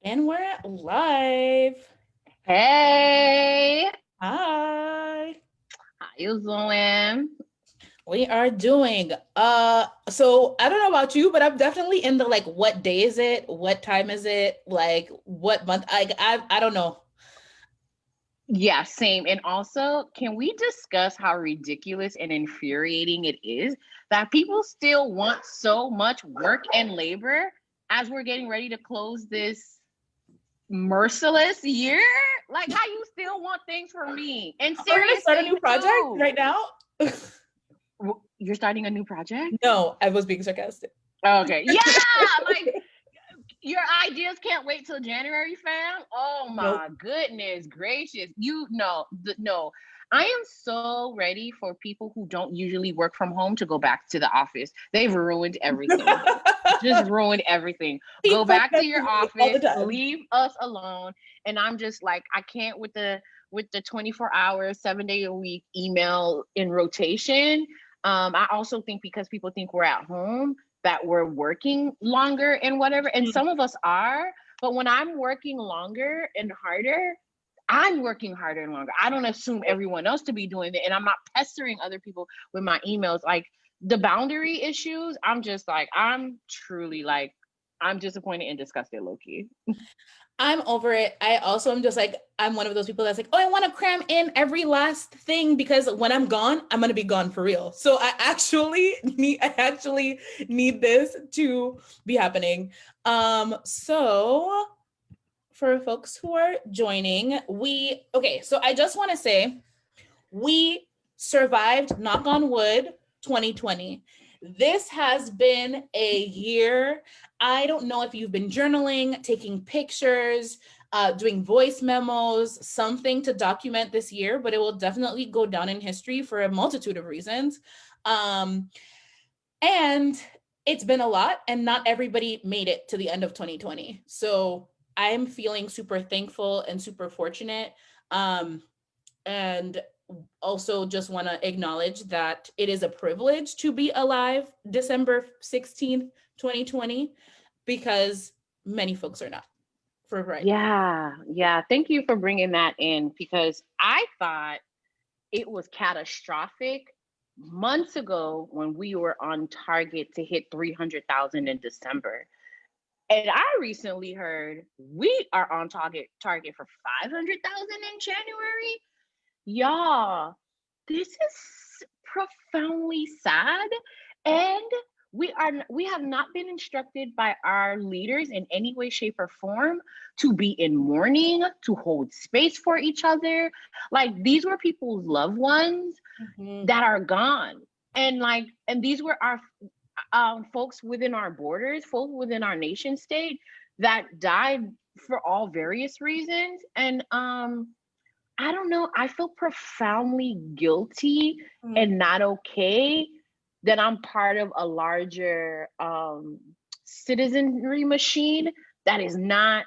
And we're live. Hey, Hi. how you doing? We are doing so I don't know about you, but I'm definitely in the like what day is it? What time is it? Like what month? I don't know. Yeah, same. And also, can we discuss how ridiculous and infuriating it is that people still want so much work and labor as we're getting ready to close this merciless year? Like, how you still want things from me? And We're gonna serious start a things new project too. right now. You're starting a new project? No, I was being sarcastic. Okay. Yeah, like your ideas can't wait till January, fam. Oh Nope. my goodness gracious. You know, no. I am so ready for people who don't usually work from home to go back to the office. They've ruined everything. Just ruined everything. Go Peak back to your productivity all the office, time. leave us alone. And I'm just like, I can't with the 24 hours, 7 day a week email in rotation. I also think because people think we're at home, that we're working longer and whatever. And Mm. some of us are, but when I'm working longer and harder, I'm working harder and longer. I don't assume everyone else to be doing it. And I'm not pestering other people with my emails. Like the boundary issues, I'm just like, I'm truly like, I'm disappointed and disgusted, Loki. I'm over it. I also am just like, I'm one of those people that's like, oh, I want to cram in every last thing because when I'm gone, I'm gonna be gone for real. So I actually need this to be happening. So for folks who are joining, so I just want to say we survived, knock on wood, 2020. This has been a year. I don't know if you've been journaling, taking pictures, doing voice memos, something to document this year, but it will definitely go down in history for a multitude of reasons. Um, and it's been a lot, and not everybody made it to the end of 2020. So I'm feeling super thankful and super fortunate. And also just want to acknowledge that it is a privilege to be alive December 16th, 2020, because many folks are not, for a variety of reasons. Yeah. Thank you for bringing that in because I thought it was catastrophic months ago when we were on target to hit 300,000 in December. And I recently heard we are on target for 500,000 in January. Y'all, this is profoundly sad, and we have not been instructed by our leaders in any way, shape, or form to be in mourning, to hold space for each other. Like these were people's loved ones Mhm. that are gone. And these were our folks within our borders, folks within our nation state that died for all various reasons. And I don't know, I feel profoundly guilty Mhm. and not okay that I'm part of a larger citizenry machine that is not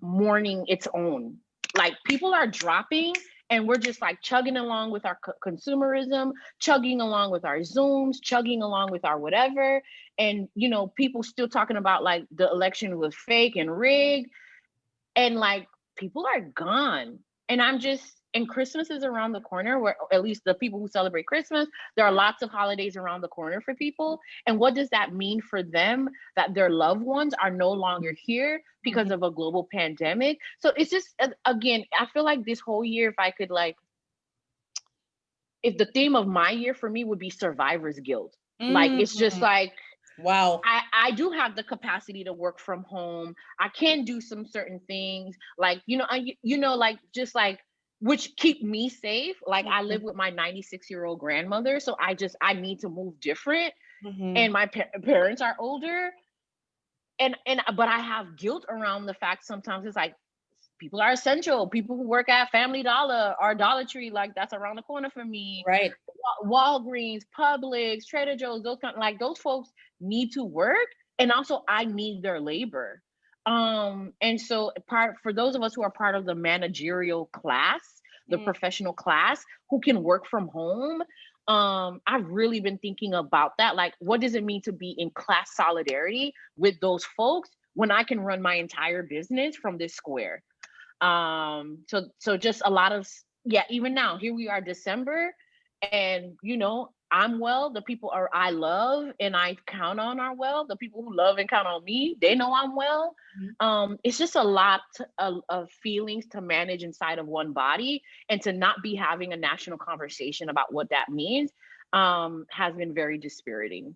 mourning its own. Like people are dropping and we're just like chugging along with our consumerism, chugging along with our Zooms, chugging along with our whatever. And, you know, people still talking about like the election was fake and rigged. And like people are gone. And I'm just, and Christmas is around the corner, where at least the people who celebrate Christmas, there are lots of holidays around the corner for people. And what does that mean for them that their loved ones are no longer here because Mhm. of a global pandemic? So it's just, again, I feel like this whole year, if I could like, if the theme of my year for me would be survivor's guilt. Like it's just Mhm. like Wow. I do have the capacity to work from home. I can do some certain things, like like just like which keep me safe. Like I live Mhm. with my 96-year-old grandmother, so I need to move different, and Mhm. my parents are older, and but I have guilt around the fact sometimes it's like people are essential. People who work at Family Dollar or Dollar Tree, like that's around the corner for me. Right. Walgreens, Publix, Trader Joe's, those kind like those folks need to work, and also I need their labor. And so part for those of us who are part of the managerial class, the Mm. professional class who can work from home, I've really been thinking about that. Like, what does it mean to be in class solidarity with those folks when I can run my entire business from this square? So just a lot of, yeah, even now, here we are, December, and I'm well, the people I love and I count on are well, the people who love and count on me, they know I'm well. It's just a lot of feelings to manage inside of one body, and to not be having a national conversation about what that means has been very dispiriting.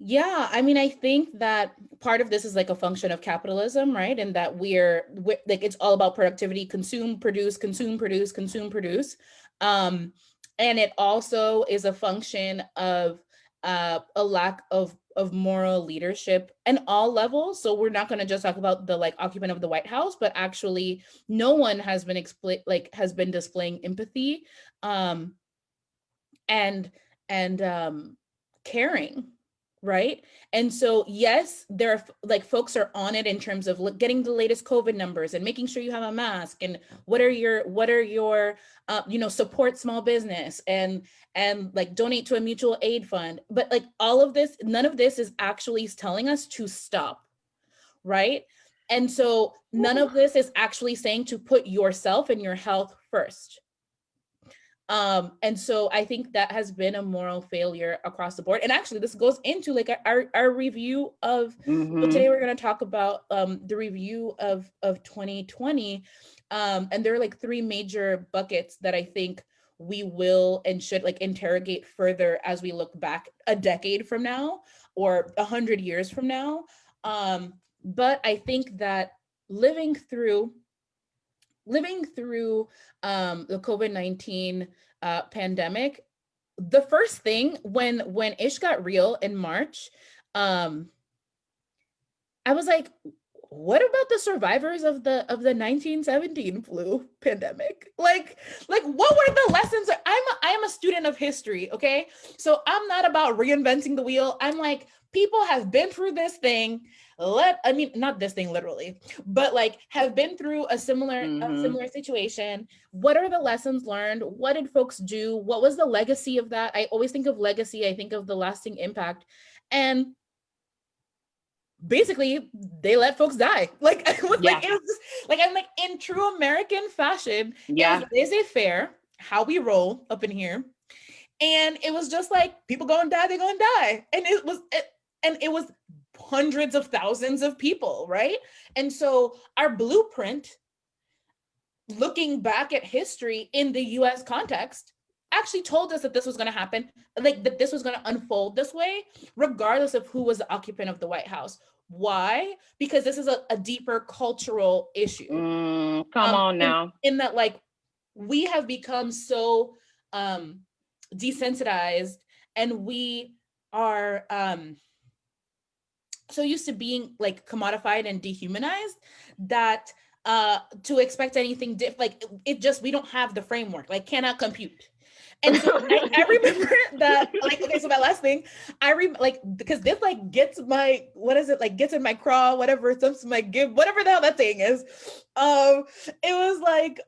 Yeah, I mean, I think that part of this is like a function of capitalism, right? And that we're like, it's all about productivity, consume, produce, consume, produce, consume, produce. And it also is a function of a lack of moral leadership in all levels. So we're not going to just talk about the like occupant of the White House, but actually no one has been has been displaying empathy and caring, right? And so yes, there are like folks are on it in terms of getting the latest COVID numbers and making sure you have a mask, and what are your support small business and like donate to a mutual aid fund. But like all of this, none of this is actually telling us to stop, right? And so none of this is actually saying to put yourself and your health first. And so I think that has been a moral failure across the board. And actually this goes into like our review of, so today we're going to talk about the review of 2020. And there are like three major buckets that I think we will and should like interrogate further as we look back a decade from now or 100 years from now. But I think that living through the COVID-19 pandemic, the first thing when ish got real in March, I was like, what about the survivors of the 1917 flu pandemic? Like what were the lessons? I'm a student of history, okay? So I'm not about reinventing the wheel. I'm like, people have been through this thing. Not this thing literally, but like have been through a similar situation. What are the lessons learned? What did folks do? What was the legacy of that? I always think of legacy. I think of the lasting impact. And basically they let folks die. Like it was like, it was just, like, I'm like, in true American fashion, it was laissez-faire, how we roll up in here. And it was just like, people gonna die, they gonna die. And it was hundreds of thousands of people, right? And so our blueprint, looking back at history in the US context, actually told us that this was going to happen, like that this was going to unfold this way, regardless of who was the occupant of the White House. Why? Because this is a deeper cultural issue. Come on now. In that, like, we have become so desensitized, and we are so used to being like commodified and dehumanized that to expect anything like it just, we don't have the framework, like cannot compute. And so I remember that, like, okay, so that last thing, because this like gets my, what is it, like gets in my craw, whatever, some like give, whatever the hell that thing is. It was like,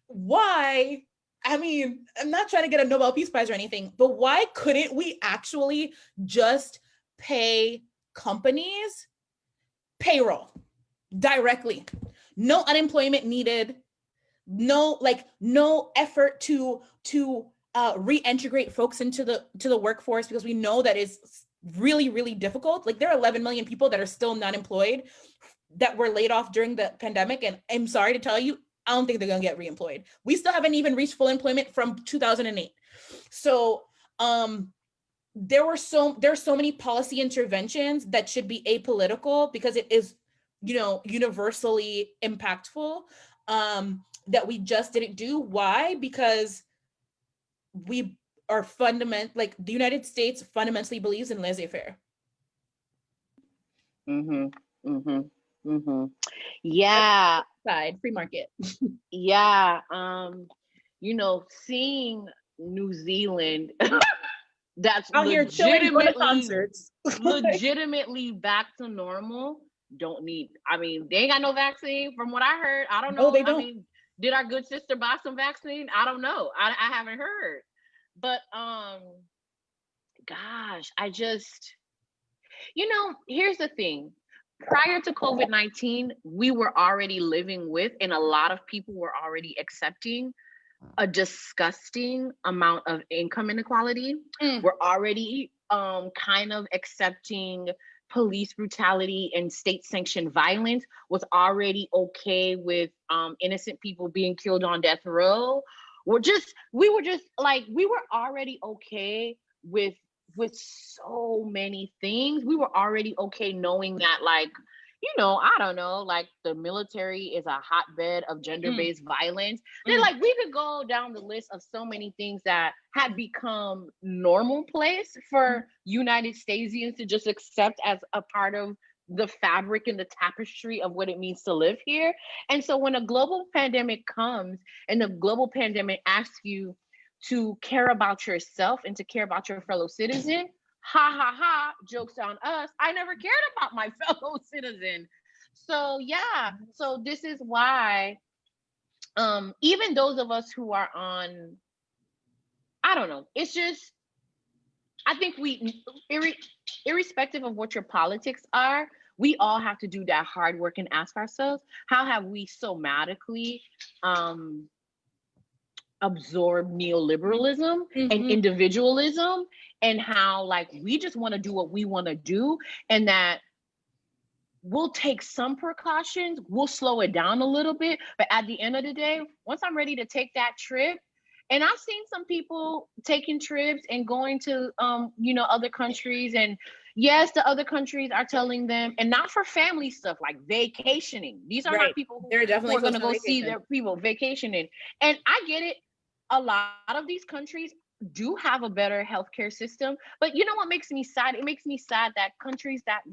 why? I mean, I'm not trying to get a Nobel Peace Prize or anything, but why couldn't we actually just pay companies payroll directly? No unemployment needed. No effort to reintegrate folks into the workforce, because we know that is really, really difficult. Like, there are 11 million people that are still not employed that were laid off during the pandemic. And I'm sorry to tell you, I don't think they're going to get reemployed. We still haven't even reached full employment from 2008. So there's so many policy interventions that should be apolitical, because it is, universally impactful, that we just didn't do. Why? Because we are the United States fundamentally believes in laissez-faire. Yeah. Side, free market. Yeah. Seeing New Zealand that's out here chilling, going to concerts, legitimately back to normal. They ain't got no vaccine from what I heard. I don't know. They don't. I mean, did our good sister buy some vaccine? I don't know. I haven't heard. But gosh, Here's the thing. Prior to COVID-19, we were already living with, and a lot of people were already accepting a disgusting amount of income inequality. We're already kind of accepting police brutality and state sanctioned violence, was already okay with innocent people being killed on death row. We were already okay with so many things. We were already okay knowing that, like, I don't know, like the military is a hotbed of gender-based violence. Then like we could go down the list of so many things that had become normal place for United Statesians to just accept as a part of the fabric and the tapestry of what it means to live here. And so when a global pandemic comes and the global pandemic asks you to care about yourself and to care about your fellow citizen, ha ha ha, joke's on us. I never cared about my fellow citizen. So yeah, so this is why even those of us who are on, I don't know, it's just, I think irrespective of what your politics are, we all have to do that hard work and ask ourselves, how have we somatically absorb neoliberalism and individualism, and how like we just want to do what we want to do, and that we'll take some precautions, we'll slow it down a little bit, but at the end of the day, once I'm ready to take that trip, and I've seen some people taking trips and going to other countries, and yes, the other countries are telling them, and not for family stuff, like vacationing. These are not people who are going to go see their people vacationing. And I get it. A lot of these countries do have a better healthcare system, but you know what makes me sad? It makes me sad that countries that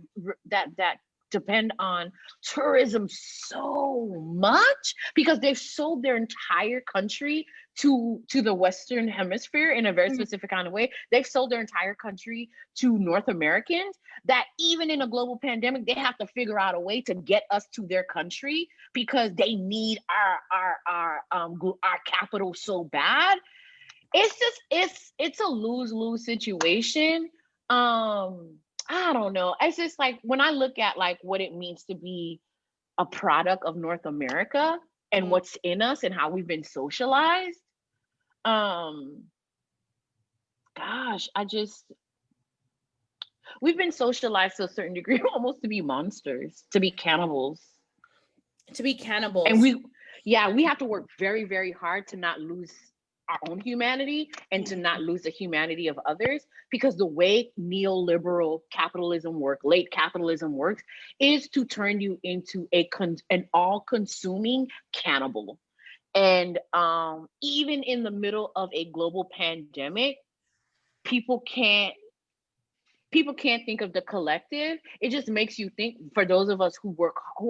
depend on tourism so much, because they've sold their entire country to the Western Hemisphere in a very specific kind of way. They've sold their entire country to North Americans, that even in a global pandemic, they have to figure out a way to get us to their country because they need our capital so bad. It's a lose-lose situation. I don't know. It's just like when I look at like what it means to be a product of North America and what's in us and how we've been socialized. We've been socialized to a certain degree almost to be monsters, to be cannibals. And we have to work very, very hard to not lose our own humanity and to not lose the humanity of others, because the way neoliberal capitalism works, late capitalism works, is to turn you into an all-consuming cannibal. And even in the middle of a global pandemic, people can't think of the collective. It just makes you think, for those of us who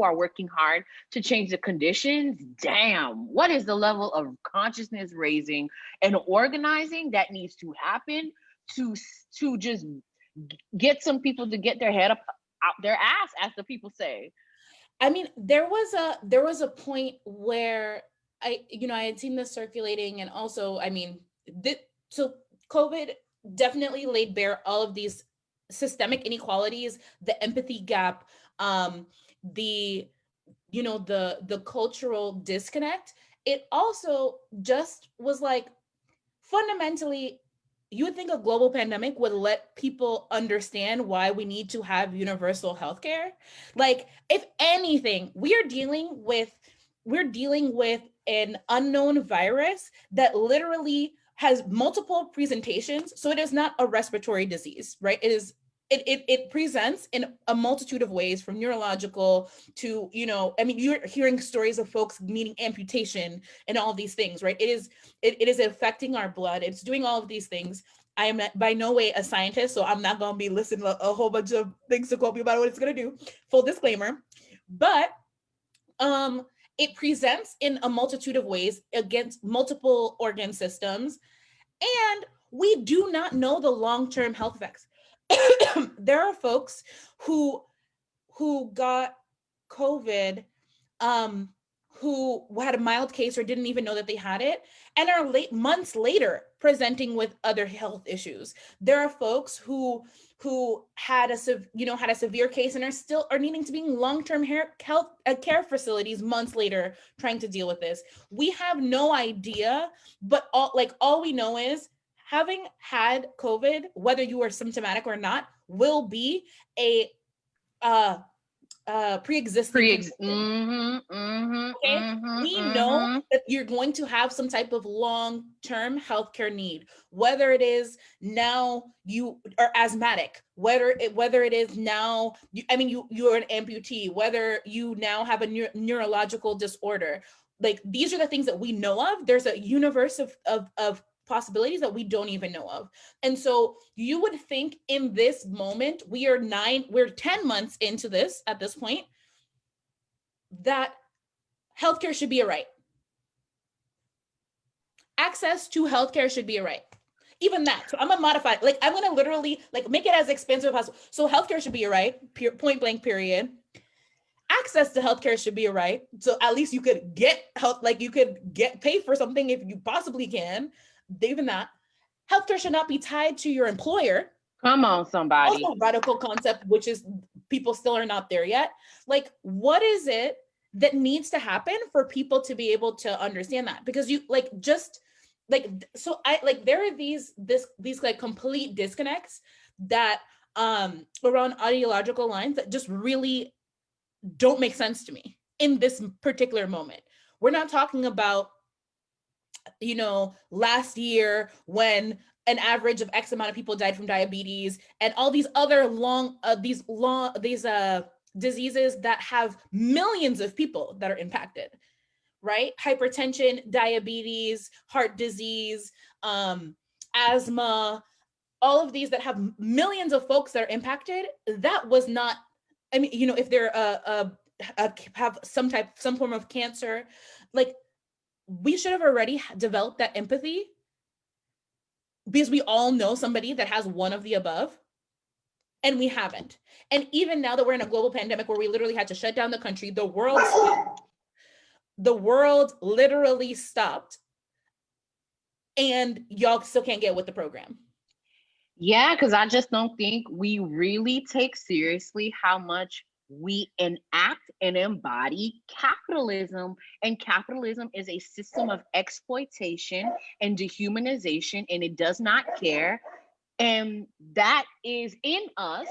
are working hard to change the conditions, damn, what is the level of consciousness raising and organizing that needs to happen to just get some people to get their head up out their ass, as the people say. I mean, there was a point where I had seen this circulating, and also, I mean, so COVID definitely laid bare all of these systemic inequalities, the empathy gap, the cultural disconnect. It also just was like, fundamentally, you would think a global pandemic would let people understand why we need to have universal healthcare. Like, if anything, we're dealing with an unknown virus that literally has multiple presentations. So it is not a respiratory disease, right? It presents in a multitude of ways, from neurological to, you're hearing stories of folks needing amputation and all of these things, right? It is affecting our blood. It's doing all of these things. I am by no way a scientist, so I'm not going to be listening to a whole bunch of things to quote me about what it's going to do. Full disclaimer. But it presents in a multitude of ways against multiple organ systems, and we do not know the long-term health effects. There are folks who got COVID, who had a mild case or didn't even know that they had it, and are months later presenting with other health issues. There are folks who had a severe case and are needing to be in long-term health care facilities months later trying to deal with this. We have no idea, but all we know is having had COVID, whether you are symptomatic or not, will be a pre-existing condition. Okay, we know that you're going to have some type of long-term healthcare need, whether it is now you are asthmatic, whether it is now you're an amputee, whether you now have a neurological disorder. Like, these are the things that we know of. There's a universe of possibilities that we don't even know of. And so you would think in this moment, we're 10 months into this at this point, that healthcare should be a right. Access to healthcare should be a right. Even that. So I'm gonna modify it. Like, I'm gonna literally make it as expensive as possible. So healthcare should be a right, point blank, period. Access to healthcare should be a right. So at least you could get help, you could get paid for something if you possibly can. Even that. Healthcare should not be tied to your employer. Come on, somebody. Also a radical concept, which is people still are not there yet. Like, what is it that needs to happen for people to be able to understand that? Because there are these complete disconnects that around ideological lines that just really don't make sense to me in this particular moment. We're not talking about last year when an average of X amount of people died from diabetes and all these other diseases that have millions of people that are impacted, right? Hypertension, diabetes, heart disease, asthma, all of these that have millions of folks that are impacted. That was not, if they're have some form of cancer, we should have already developed that empathy, because we all know somebody that has one of the above, and we haven't. And even now that we're in a global pandemic where we literally had to shut down the country, the world literally stopped, and y'all still can't get with the program. Yeah, because I just don't think we really take seriously how much we enact and embody capitalism. And capitalism is a system of exploitation and dehumanization, and it does not care. And that is in us.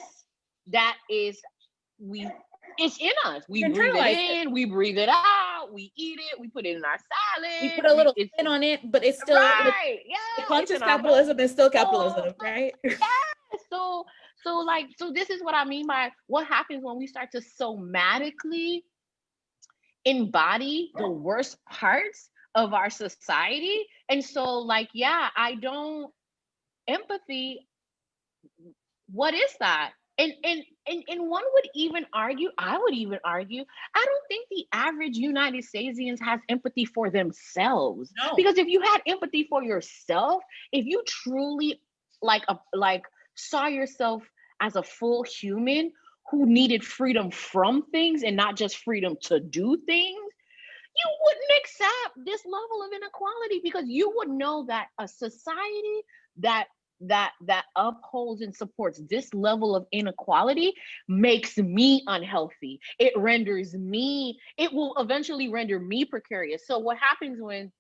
It's in us. We breathe it in, we breathe it out, we eat it, we put it in our salad. We put a little spin on it, but it's still right. The conscious capitalism is still capitalism, right? Yeah. So this is what I mean by what happens when we start to somatically embody the worst parts of our society. And so empathy, what is that? And one would even argue, I don't think the average United Statesian has empathy for themselves. No. Because if you had empathy for yourself, if you truly saw yourself as a full human who needed freedom from things and not just freedom to do things, you wouldn't accept this level of inequality, because you would know that a society that upholds and supports this level of inequality makes me unhealthy. It will eventually render me precarious. So what happens when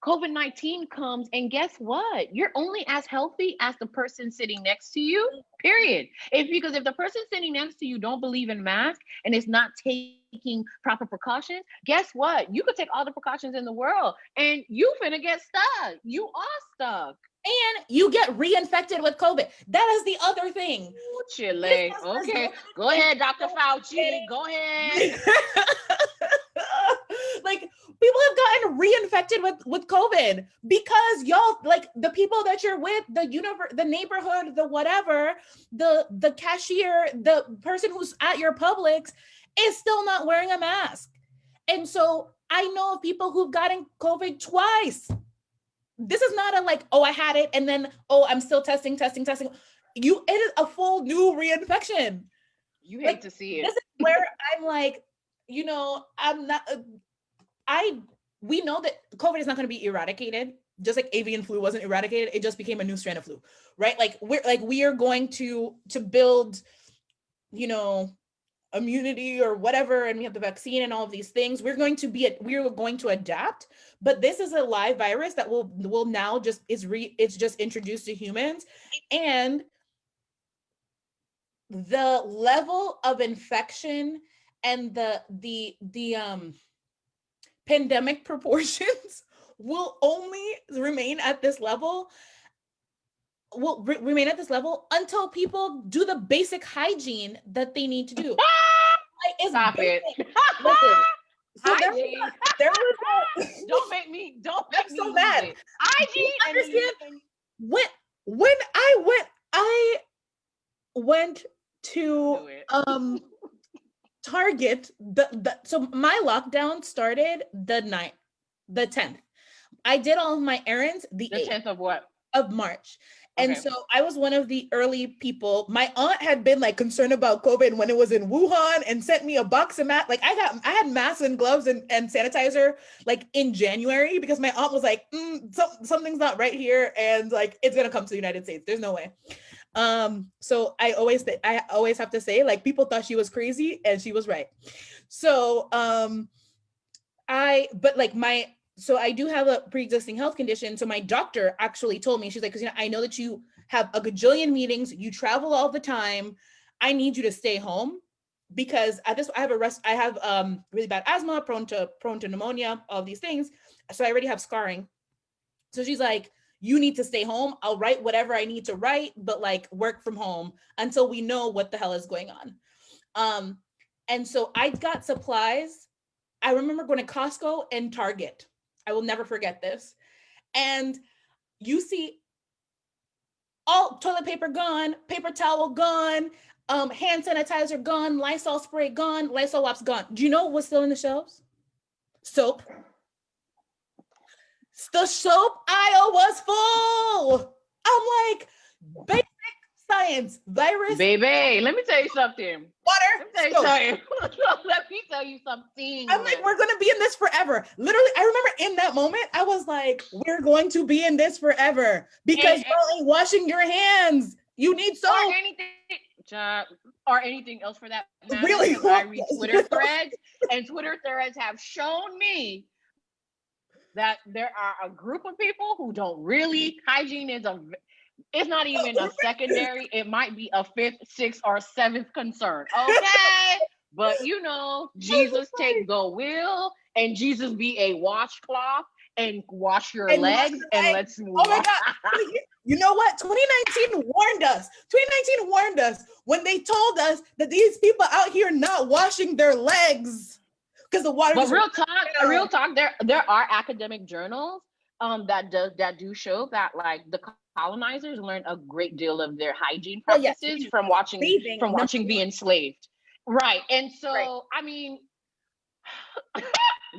COVID-19 comes, and guess what? You're only as healthy as the person sitting next to you, period. Because if the person sitting next to you don't believe in masks and is not taking proper precautions, guess what? You could take all the precautions in the world and you finna get stuck. You are stuck. And you get reinfected with COVID. That is the other thing. Ooh, Chile. Okay. Go ahead, Dr. Fauci. Go ahead. People have gotten reinfected with COVID because y'all, the people that you're with, the neighborhood, the whatever, the cashier, the person who's at your Publix is still not wearing a mask. And so I know of people who've gotten COVID twice. This is not I had it and then, I'm still testing. It is a full new reinfection. You hate to see it. This is where I'm I'm not, we know that COVID is not going to be eradicated just like avian flu wasn't eradicated, it just became a new strand of flu, right? Like we are going to build, you know, immunity or whatever, and we have the vaccine and all of these things. We're going to adapt, but this is a live virus that will now just it's just introduced to humans, and the level of infection and the pandemic proportions will only remain at this level until people do the basic hygiene that they need to do. Like, Stop basic. it. Listen, so Hygiene. there was Don't make me so mad. Hygiene. Understand when I went to Target, so my lockdown started the 10th. I did all of my errands the 10th of what? Of March. And so I was one of the early people. My aunt had been like concerned about COVID when it was in Wuhan and sent me a box of masks. Like I had masks and gloves and sanitizer like in January, because my aunt was like, something's not right here. And like, it's going to come to the United States. There's no way. So I always have to say, like, people thought she was crazy and she was right. So, so I do have a pre-existing health condition. So my doctor actually told me, she's like, because I know that you have a gajillion meetings, you travel all the time. I need you to stay home, because at this, I have really bad asthma, prone to pneumonia, all these things. So I already have scarring. So she's like, you need to stay home. I'll write whatever I need to write, but like work from home until we know what the hell is going on. And so I got supplies. I remember going to Costco and Target. I will never forget this. And you see all toilet paper gone, paper towel gone, hand sanitizer gone, Lysol spray gone, Lysol wipes gone. Do you know what's still in the shelves? Soap. The soap aisle was full. I'm like, basic science, virus. Baby, let me tell you something. Water. Let me tell you something. I'm like, we're going to be in this forever. Literally, I remember in that moment, I was like, we're going to be in this forever, because you're only washing your hands. You need soap. Or anything else for that matter. Really? I read Twitter threads, and Twitter threads have shown me that there are a group of people who don't really, hygiene is it's not even a secondary, it might be a 5th, 6th, or 7th concern. Okay. But you know, Jesus take the wheel, and Jesus be a washcloth and wash your legs, and let's move on. Oh my God. You know what? 2019 warned us. 2019 warned us when they told us that these people out here not washing their legs because the water. But real talk, there are academic journals that do show that like the colonizers learned a great deal of their hygiene practices from watching the enslaved. Right. And so I mean,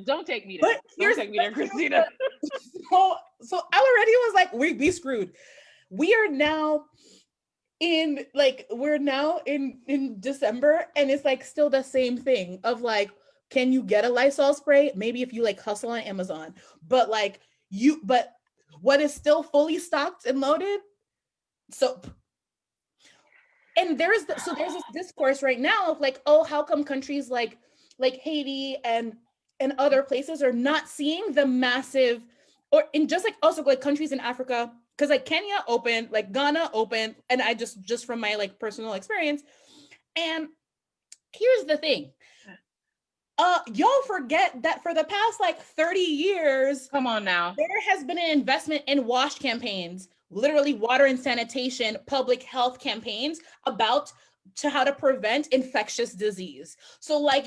don't take me there. Don't take me there, Christina. So I already was like, we screwed. We are now in December, and it's like still the same thing of like, can you get a Lysol spray? Maybe if you like hustle on Amazon, but what is still fully stocked and loaded? Soap. And there's this discourse right now of like, oh, how come countries like Haiti and other places are not seeing the massive, or in just like also like countries in Africa, because like Kenya opened, like Ghana opened, and I just from my like personal experience. And here's the thing. Y'all forget that for the past like 30 years, come on now, there has been an investment in WASH campaigns, literally water and sanitation, public health campaigns about how to prevent infectious disease. So like,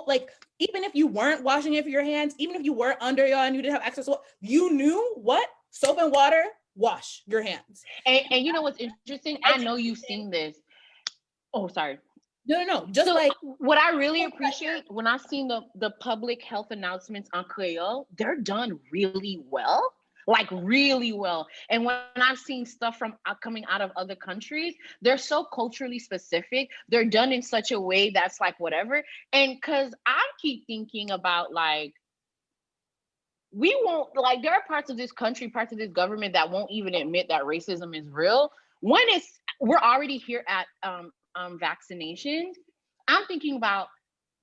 like even if you weren't washing it for your hands, even if you were under and you didn't have access to, you knew what? Soap and water, wash your hands. And you know what's interesting? I know you've seen this. Oh, sorry. No. Just so, like what I really appreciate when I've seen the public health announcements on Creole, they're done really well, like really well. And when I've seen stuff from coming out of other countries, they're so culturally specific. They're done in such a way that's like whatever. And because I keep thinking about like we won't, like, there are parts of this country, parts of this government that won't even admit that racism is real. When it's, we're already here at vaccinations. I'm thinking about,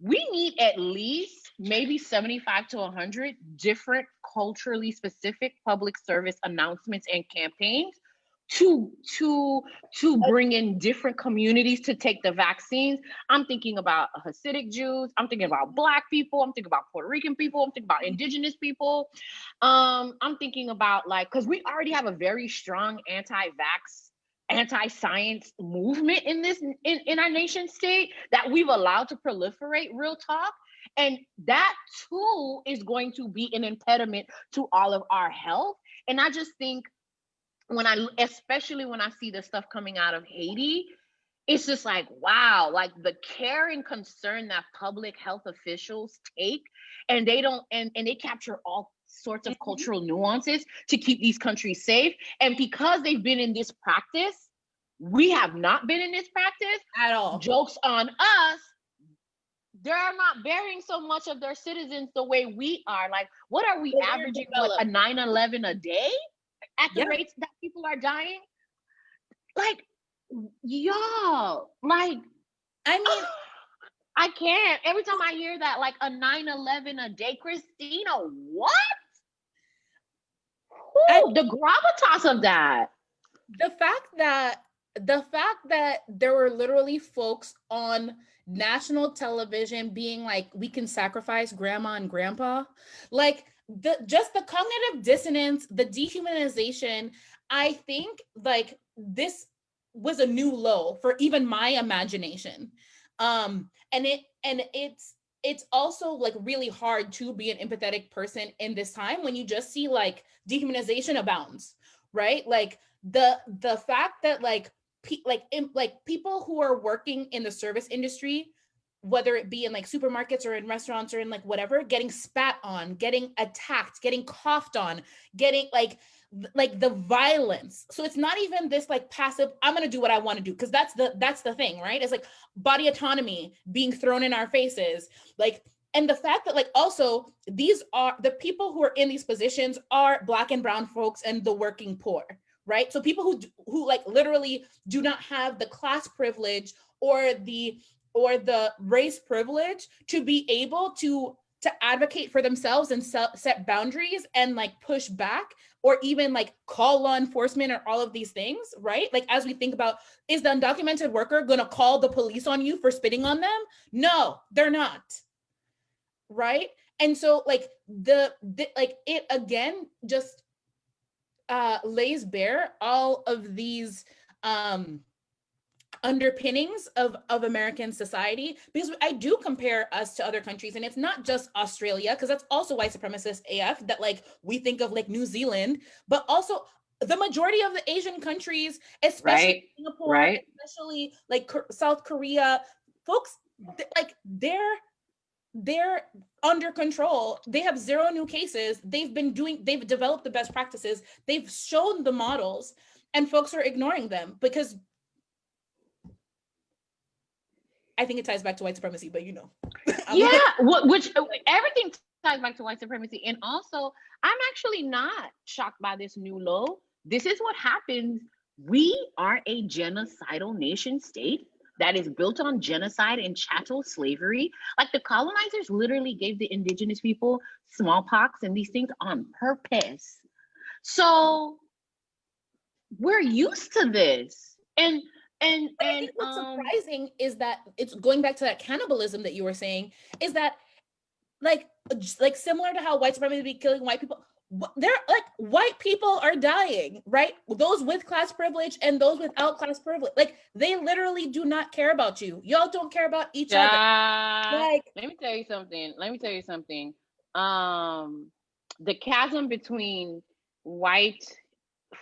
we need at least maybe 75 to 100 different culturally specific public service announcements and campaigns to bring in different communities to take the vaccines. I'm thinking about Hasidic Jews, I'm thinking about Black people, I'm thinking about Puerto Rican people, I'm thinking about Indigenous people. I'm thinking about, like, because we already have a very strong anti-vax, anti-science movement in this, in our nation state, that we've allowed to proliferate, real talk. And that too is going to be an impediment to all of our health. And I just think, especially when I see the stuff coming out of Haiti, it's just like, wow, like the care and concern that public health officials take, and they don't, and they capture all sorts of cultural nuances to keep these countries safe. And because they've been in this practice, we have not been in this practice at all. Jokes on us. They're not burying so much of their citizens the way we are. Like, what are we averaging? What, a 9/11 a day at the rates that people are dying? Like, y'all, like, I mean, I can't. Every time I hear that, like, a 9/11 a day, Christina, what? The gravitas of that. The fact that there were literally folks on national television being like, we can sacrifice grandma and grandpa, like, just the cognitive dissonance, the dehumanization. I think, like, this was a new low for even my imagination. And it's also, like, really hard to be an empathetic person in this time when you just see, like, dehumanization abounds, right? Like, the fact that, like, people who are working in the service industry, whether it be in, like, supermarkets or in restaurants or in, like, whatever, getting spat on, getting attacked, getting coughed on, getting, like the violence. So it's not even this, like, passive, I'm going to do what I want to do, because that's the thing, right? It's like body autonomy being thrown in our faces, like. And the fact that, like, also, these are the people who are in these positions are Black and brown folks and the working poor, right? So people who like literally do not have the class privilege or the race privilege to be able to advocate for themselves and set boundaries and, like, push back, or even, like, call law enforcement or all of these things, right? Like, as we think about, is the undocumented worker going to call the police on you for spitting on them? No, they're not. Right? And so, like, like, it again just lays bare all of these underpinnings of American society, because I do compare us to other countries, and it's not just Australia, because that's also white supremacist AF, that, like, we think of, like, New Zealand, but also the majority of the Asian countries, especially Singapore, especially, like, South Korea, folks, like, they're under control. They have zero new cases. They've developed the best practices. They've shown the models, and folks are ignoring them because I think it ties back to white supremacy, but yeah, which everything ties back to white supremacy. And also, I'm actually not shocked by this new low. This is what happens. We are a genocidal nation state that is built on genocide and chattel slavery. Like, the colonizers literally gave the indigenous people smallpox and these things on purpose. So we're used to this. And I think what's surprising is that it's going back to that cannibalism that you were saying, is that, like similar to how white supremacy be killing white people, they're like, white people are dying, right? Those with class privilege and those without class privilege, like, they literally do not care about you. Y'all don't care about each other. Like, let me tell you something. The chasm between white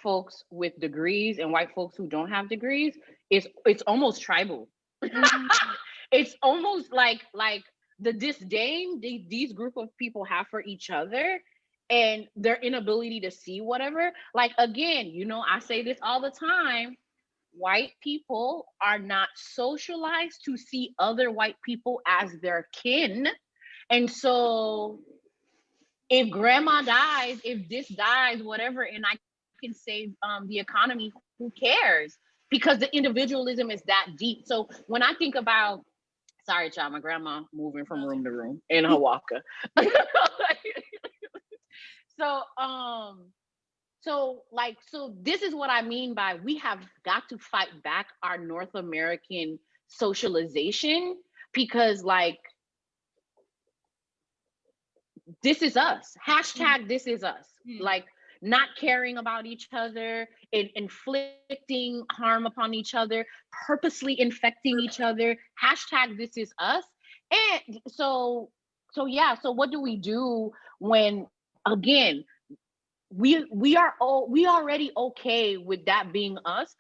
folks with degrees and white folks who don't have degrees it's almost tribal. It's almost like the disdain these group of people have for each other and their inability to see whatever. Like, again, I say this all the time, white people are not socialized to see other white people as their kin. And so if grandma dies, if this dies, whatever, and I can save the economy, who cares? Because the individualism is that deep. So when I think about, sorry, child, my grandma moving from room to room in her walker. So so this is what I mean by we have got to fight back our North American socialization, because like this is us. Hashtag this is us. Like not caring about each other, inflicting harm upon each other, purposely infecting each other. Hashtag this is us. And so yeah, so what do we do when, again, we already okay with that being us?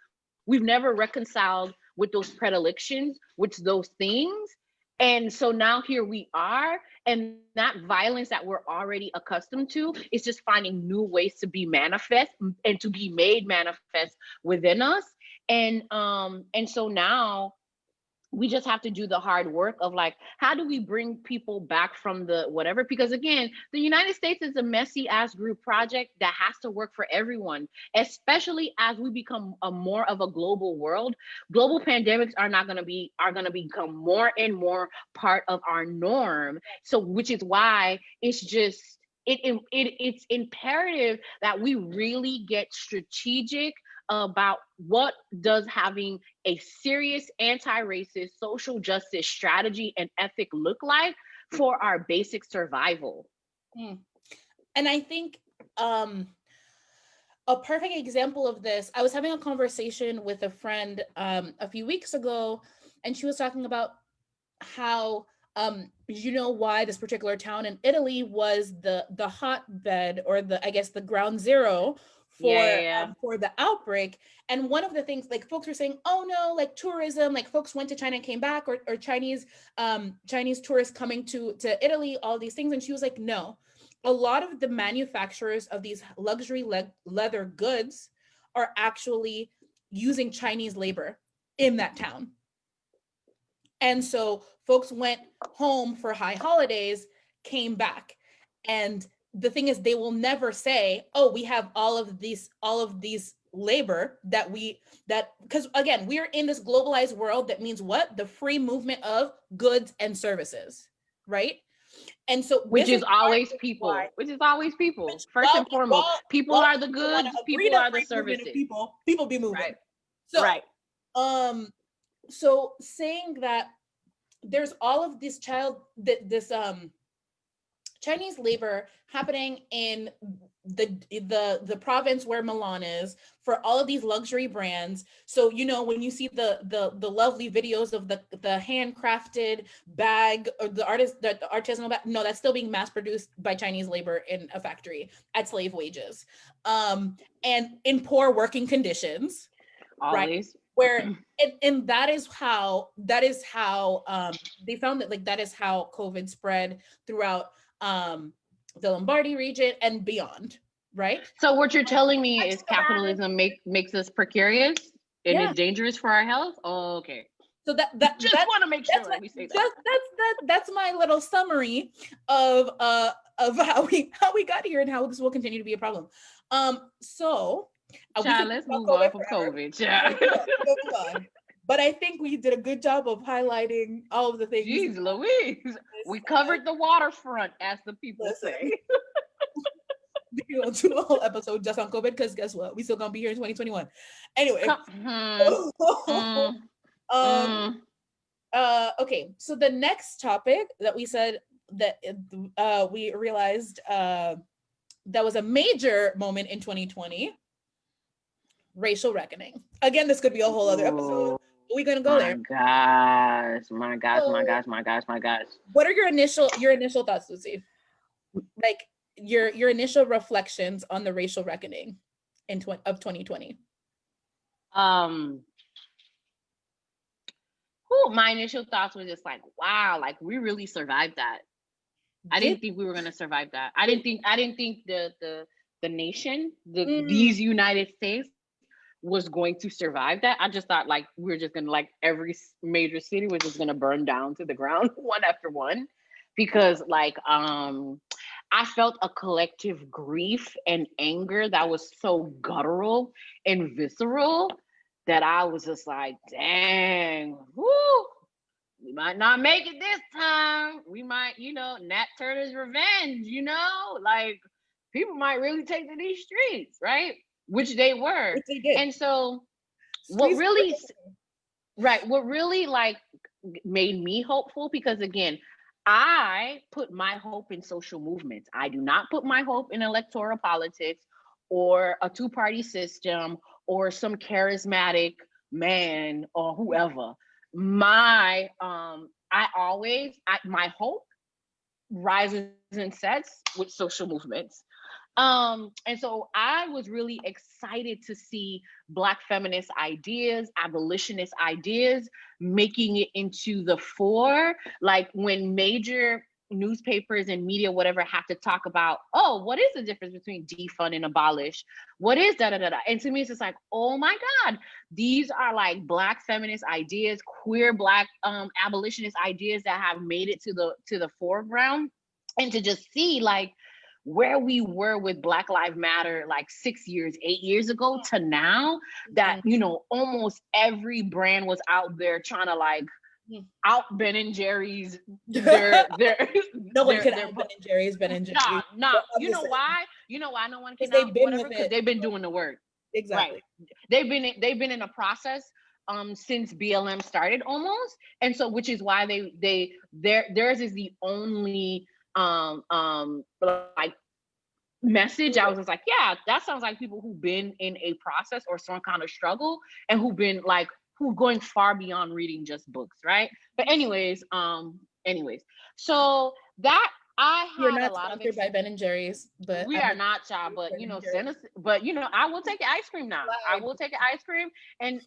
We've never reconciled with those predilections, with those things. And so now here we are, and that violence that we're already accustomed to is just finding new ways to be manifest and to be made manifest within us. And so now we just have to do the hard work of like, how do we bring people back from the whatever? Because again, the United States is a messy ass group project that has to work for everyone, especially as we become a more of a global world. Global pandemics are going to become more and more part of our norm. So, which is why it's just, it's imperative that we really get strategic about what does having a serious anti-racist social justice strategy and ethic look like for our basic survival. And I think a perfect example of this, I was having a conversation with a friend a few weeks ago, and she was talking about how you know why this particular town in Italy was the hotbed, or the, I guess, the ground zero for the outbreak. And one of the things, like, folks were saying, oh no, like tourism, like folks went to China and came back, or Chinese tourists coming to Italy, all these things. And she was like, no, a lot of the manufacturers of these luxury leather goods are actually using Chinese labor in that town. And so folks went home for high holidays, came back. And the thing is, they will never say, oh, we have all of these labor because again, we're in this globalized world that means what? The free movement of goods and services, right? And so which is always people. First and foremost, people are the goods, people are the services. People be moving. Right. So, right. So saying that there's all of this Chinese labor happening in the province where Milan is, for all of these luxury brands. So, you know, when you see the lovely videos of the handcrafted bag, or the artisanal bag, no, that's still being mass produced by Chinese labor in a factory at slave wages, and in poor working conditions. Always. Right? Where and that is how they found that, like, that is how COVID spread throughout the Lombardy region and beyond, right? So what you're telling me is capitalism makes us precarious and it's dangerous for our health? Oh, okay. So that want to make sure we say that. That's my little summary of how we got here and how this will continue to be a problem. So let's move on from COVID. Yeah. But I think we did a good job of highlighting all of the things. Jeez Louise, we covered the waterfront, as the people say. We'll do a whole episode just on COVID, because guess what? We still gonna be here in 2021. Anyway. Okay, so the next topic that we said that we realized that was a major moment in 2020, racial reckoning. Again, this could be a whole other episode. We're gonna go there. My gosh. What are your initial thoughts, Lucy? Like your initial reflections on the racial reckoning of 2020? My initial thoughts were just like, wow, like we really survived that. I didn't think we were gonna survive that. I didn't think the nation, these United States, was going to survive that. I just thought like we were just gonna, like, every major city was just gonna burn down to the ground one after one, because like I felt a collective grief and anger that was so guttural and visceral that I was just like, dang, whoo, we might not make it this time. We might, Nat Turner's revenge, like people might really take to these streets, right? Which they were. Which they did. And so Streets what really like made me hopeful, because again, I put my hope in social movements. I do not put my hope in electoral politics or a two-party system or some charismatic man or whoever. My my hope rises and sets with social movements. And so I was really excited to see Black feminist ideas, abolitionist ideas making it into the fore. Like when major newspapers and media, whatever, have to talk about, oh, what is the difference between defund and abolish? What is da da da da? And to me, it's just like, oh my God, these are like Black feminist ideas, queer Black abolitionist ideas that have made it to the foreground. And to just see like where we were with Black Lives Matter like 6 years, 8 years ago to now, that, almost every brand was out there trying to like out Ben and Jerry's. Their no one can out Ben and Jerry's. Ben and Jerry's. Nah. You know why? You know why no one can out? Because they've been doing the work. Exactly. Right. They've been in a process since BLM started almost, and so which is why theirs is the only like message. I was just like, yeah, that sounds like people who've been in a process or some kind of struggle, and who've going far beyond reading just books, right? But anyways, so that I had We're not a lot of by Ben and Jerry's, but we are not, child. But send us. But I will take ice cream now. I will take ice cream, and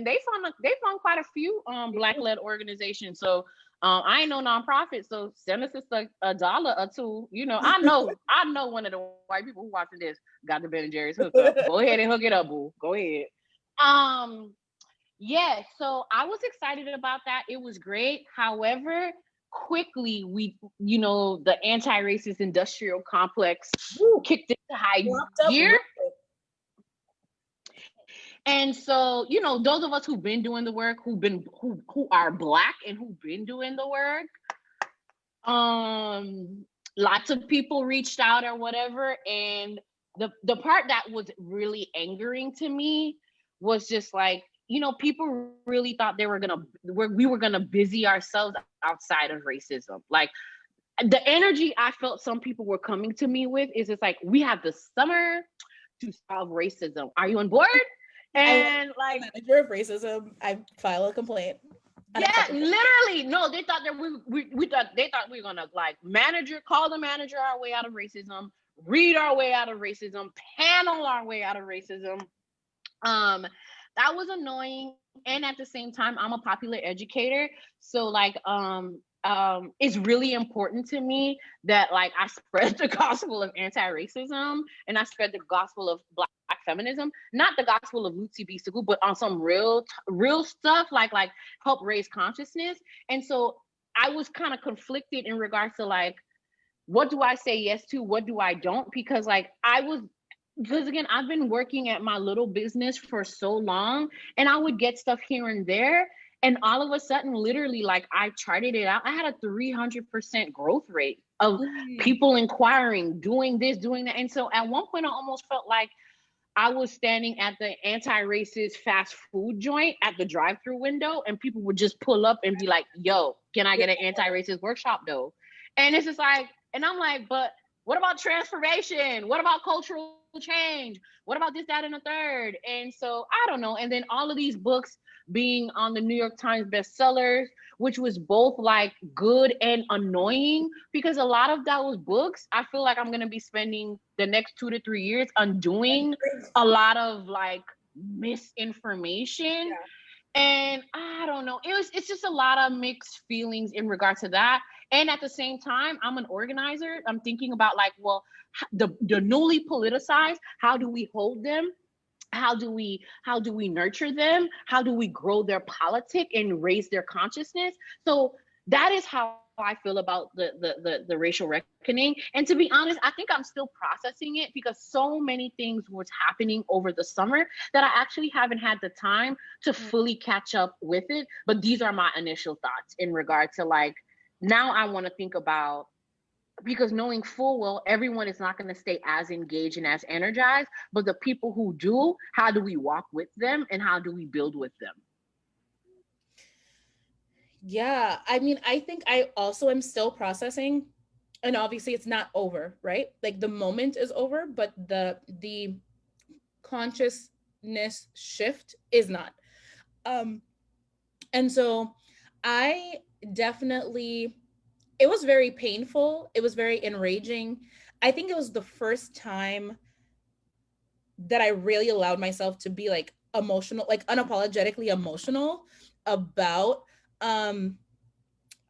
they found quite a few Black-led organizations. So I ain't no nonprofit, so send us just like $1 or $2. I know one of the white people who watching this got the Ben and Jerry's hook up. Go ahead and hook it up, boo. Go ahead. Yeah, so I was excited about that. It was great. However, quickly the anti-racist industrial complex kicked into high gear. And so, those of us who've been doing the work, who are Black and who've been doing the work, lots of people reached out or whatever. And the part that was really angering to me was just like, people really thought we were gonna busy ourselves outside of racism. Like the energy I felt some people were coming to me with is it's like, we have the summer to solve racism. Are you on board? And like manager of racism, I file a complaint. Yeah, literally. No, they thought that they thought we were gonna like call the manager our way out of racism, read our way out of racism, panel our way out of racism. That was annoying. And at the same time, I'm a popular educator. So like it's really important to me that like I spread the gospel of anti-racism and I spread the gospel of Black feminism, not the gospel of Lucy B. Sagu, but on some real stuff, like help raise consciousness. And so I was kind of conflicted in regards to like, what do I say yes to? What do I don't? Because again, I've been working at my little business for so long, and I would get stuff here and there. And all of a sudden, literally, like I charted it out. I had a 300% growth rate of people inquiring, doing this, doing that. And so at one point, I almost felt like I was standing at the anti-racist fast food joint at the drive-through window, and people would just pull up and be like, yo, can I get an anti-racist workshop though? And it's just like, and I'm like, but what about transformation? What about cultural change? What about this, that, and the third? And so I don't know. And then all of these books being on the New York Times bestsellers, which was both like good and annoying, because a lot of those books, I feel like I'm going to be spending the next 2 to 3 years undoing a lot of like misinformation. Yeah. And I don't know, it's just a lot of mixed feelings in regard to that. And at the same time, I'm an organizer. I'm thinking about like, well, the newly politicized, how do we hold them? How do we nurture them? How do we grow their politic and raise their consciousness? So that is how I feel about the racial reckoning. And to be honest, I think I'm still processing it because so many things was happening over the summer that I actually haven't had the time to fully catch up with it. But these are my initial thoughts in regard to like, now I want to think about, because knowing full well everyone is not going to stay as engaged and as energized, but the people who do, how do we walk with them and how do we build with them? Yeah, I mean, I think I also am still processing, and obviously it's not over, right? Like the moment is over, but the consciousness shift is not. Um and so I definitely, it was very painful, it was very enraging. I think it was the first time that I really allowed myself to be like emotional, like unapologetically emotional about um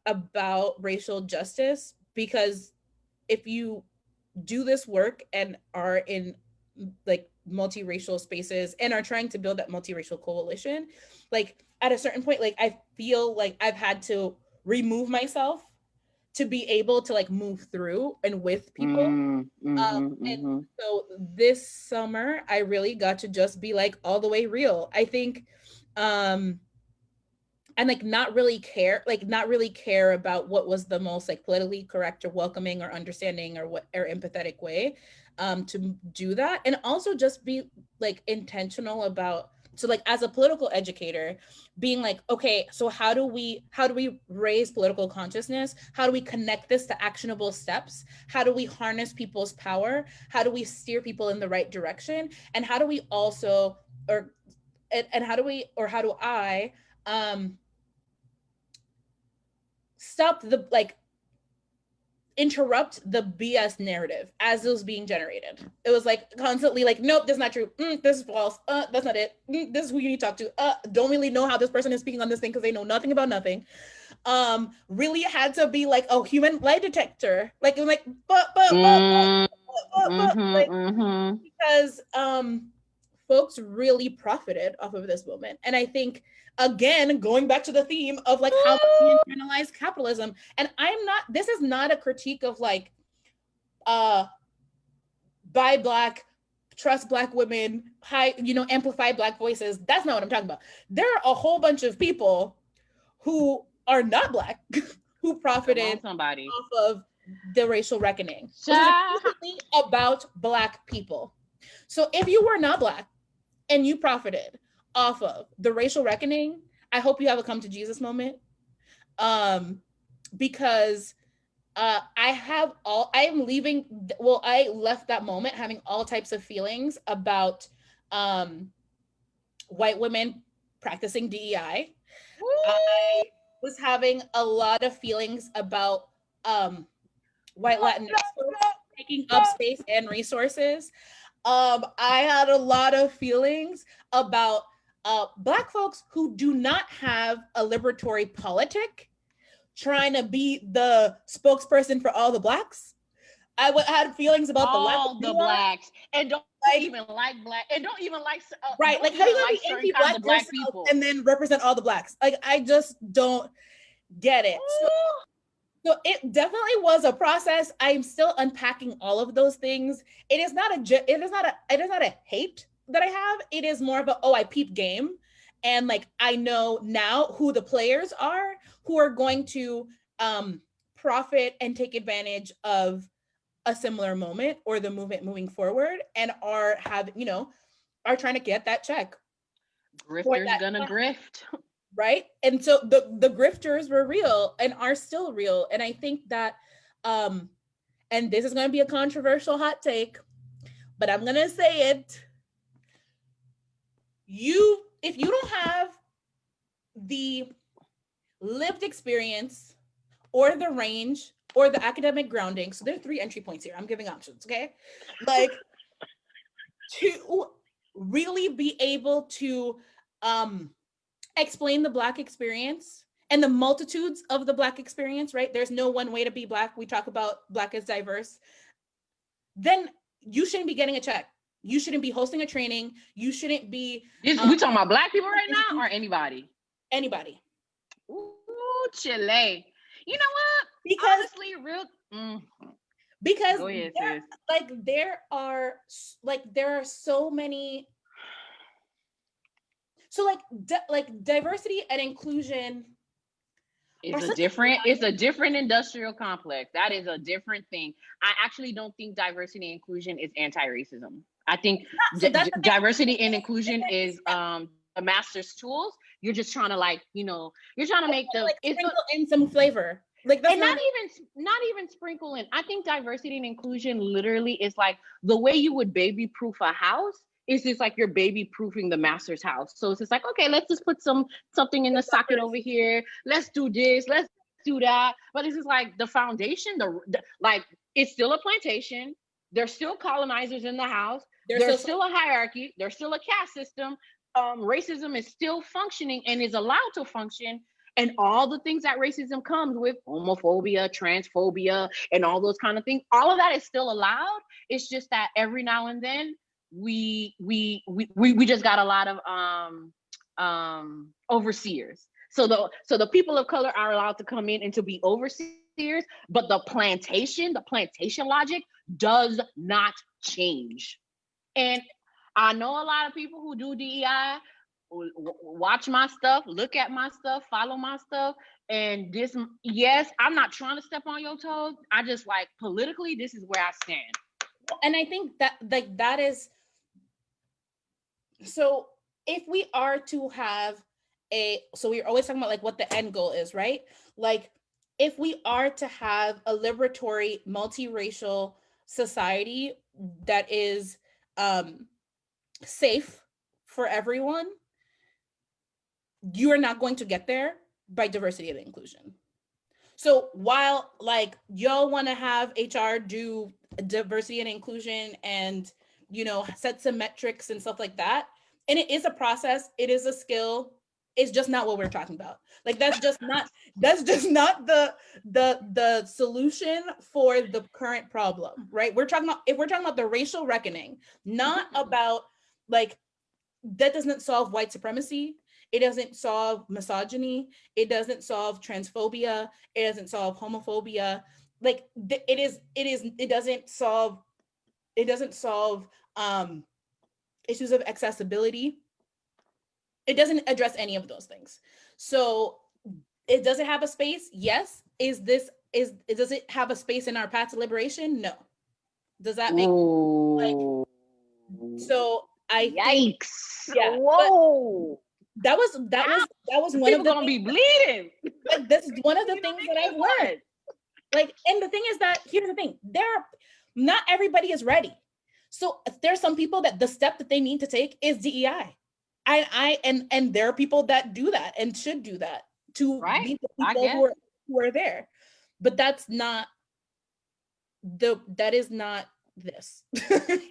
about racial justice, because if you do this work and are in like multiracial spaces and are trying to build that multiracial coalition, like at a certain point, like I feel like I've had to remove myself to be able to like move through and with people. And so this summer I really got to just be like all the way real, I think. And like not really care about what was the most like politically correct or welcoming or understanding or what or empathetic way to do that, and also just be like intentional about, so like as a political educator being like, okay, so how do we raise political consciousness, how do we connect this to actionable steps, how do we harness people's power, how do we steer people in the right direction, and how do we also and how do we, or how do I stop the like interrupt the BS narrative as it was being generated. It was like constantly like, nope, that's not true. This is false. That's not it. This is who you need to talk to. Don't really know how this person is speaking on this thing because they know nothing about nothing. Really had to be like a human lie detector. Like, because folks really profited off of this moment. And I think, again, going back to the theme of like how we internalize capitalism, and this is not a critique of like buy Black, trust Black women, amplify Black voices. That's not what I'm talking about. There are a whole bunch of people who are not Black who profited off of the racial reckoning. This is explicitly about Black people. So if you were not Black and you profited off of the racial reckoning, I hope you have a come to Jesus moment. Because I left that moment having all types of feelings about white women practicing DEI. I was having a lot of feelings about white Latinx taking up space and resources. I had a lot of feelings about Black folks who do not have a liberatory politic trying to be the spokesperson for all the Blacks. I had feelings about all the Blacks and don't even like Black and don't even like right. Like how you gonna be anti-Black Black people and then represent all the Blacks? Like I just don't get it. So it definitely was a process. I'm still unpacking all of those things. It is not a hate that I have. It is more of a, I peep game. And like, I know now who the players are who are going to profit and take advantage of a similar moment or the movement moving forward, and are trying to get that check. Grifters gonna grift. Right. And so the grifters were real and are still real. And I think that, and this is going to be a controversial hot take, but I'm going to say it. If you don't have the lived experience or the range or the academic grounding, so there are 3 entry points here. I'm giving options. Okay. Like to really be able to, explain the Black experience and the multitudes of the Black experience, right? There's no one way to be Black. We talk about Black as diverse. Then you shouldn't be getting a check. You shouldn't be hosting a training. You shouldn't be. We talking about Black people right now or anybody? Anybody. Ooh, Chile. You know what? Because Honestly, real. because Go ahead, there, sis. there are so many. So like diversity and inclusion are such It's a different industrial complex. That is a different thing. I actually don't think diversity and inclusion is anti-racism. I think so that's the thing. diversity and inclusion is the master's tools. You're just trying to like, you're trying to make the Like sprinkle in some flavor. Like that's and not even sprinkle in. I think diversity and inclusion literally is like the way you would baby proof a house. It's just like you're baby proofing the master's house. So it's just like, okay, let's just put something in the socket over here. Let's do this. Let's do that. But it's just like the foundation. Like it's still a plantation. There's still colonizers in the house. There's still a hierarchy. There's still a caste system. Racism is still functioning and is allowed to function. And all the things that racism comes with, homophobia, transphobia, and all those kind of things, all of that is still allowed. It's just that every now and then we just got a lot of overseers. So the people of color are allowed to come in and to be overseers, but the plantation logic does not change. And I know a lot of people who do DEI watch my stuff, look at my stuff, follow my stuff. And this, yes, I'm not trying to step on your toes. I just like politically, this is where I stand. And I think that like that is so if we are to have so we're always talking about like what the end goal is, right? Like if we are to have a liberatory multiracial society that is safe for everyone, you are not going to get there by diversity and inclusion. So while like y'all want to have HR do diversity and inclusion and set some metrics and stuff like that, and it is a process, it is a skill, it's just not what we're talking about. Like that's just not the solution for the current problem, right? If we're talking about the racial reckoning, not about like that doesn't solve white supremacy. It doesn't solve misogyny. It doesn't solve transphobia. It doesn't solve homophobia. Like it doesn't solve issues of accessibility. It doesn't address any of those things. So it doesn't have a space. Yes. Does it have a space in our path to liberation? No. Does that make like so? Yikes! Yeah. Whoa. That was one of the gonna be bleeding. Like this is one of the things that I've learned. Like, and the thing is that here's the thing: not everybody is ready. So there's some people that the step that they need to take is DEI. And there are people that do that and should do that to be the people who are there. But that is not this.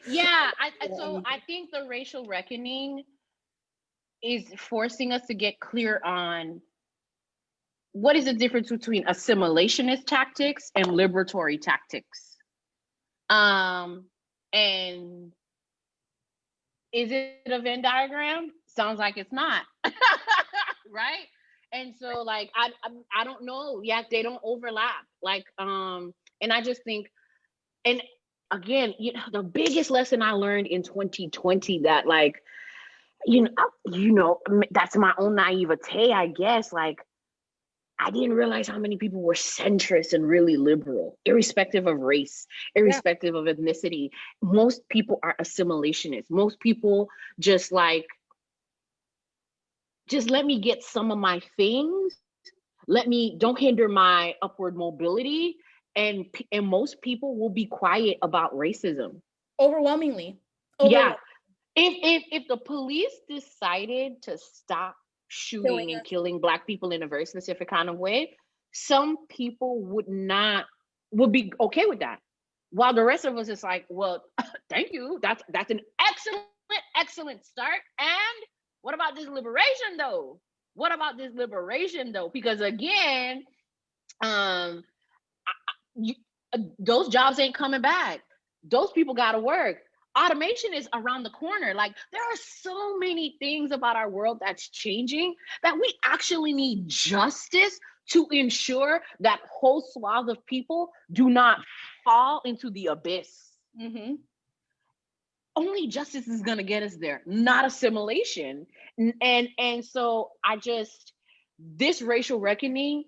Yeah, so I think the racial reckoning is forcing us to get clear on what is the difference between assimilationist tactics and liberatory tactics. And is it a Venn diagram? Sounds like it's not. Right? And so like I don't know. Yeah, they don't overlap. Like and I just think, and again, the biggest lesson I learned in 2020 that like that's my own naivete, I guess. Like, I didn't realize how many people were centrist and really liberal, irrespective of race, irrespective of ethnicity. Most people are assimilationists. Most people just let me get some of my things. Don't hinder my upward mobility. And most people will be quiet about racism. Overwhelmingly. Yeah. If the police decided to stop shooting and killing Black people in a very specific kind of way, some people would be okay with that. While the rest of us is like, well, thank you. That's an excellent start. And what about this liberation though? Because again, those jobs ain't coming back. Those people got to work. Automation is around the corner. Like, there are so many things about our world that's changing that we actually need justice to ensure that whole swath of people do not fall into the abyss. Mm-hmm. Only justice is going to get us there, not assimilation. And so this racial reckoning,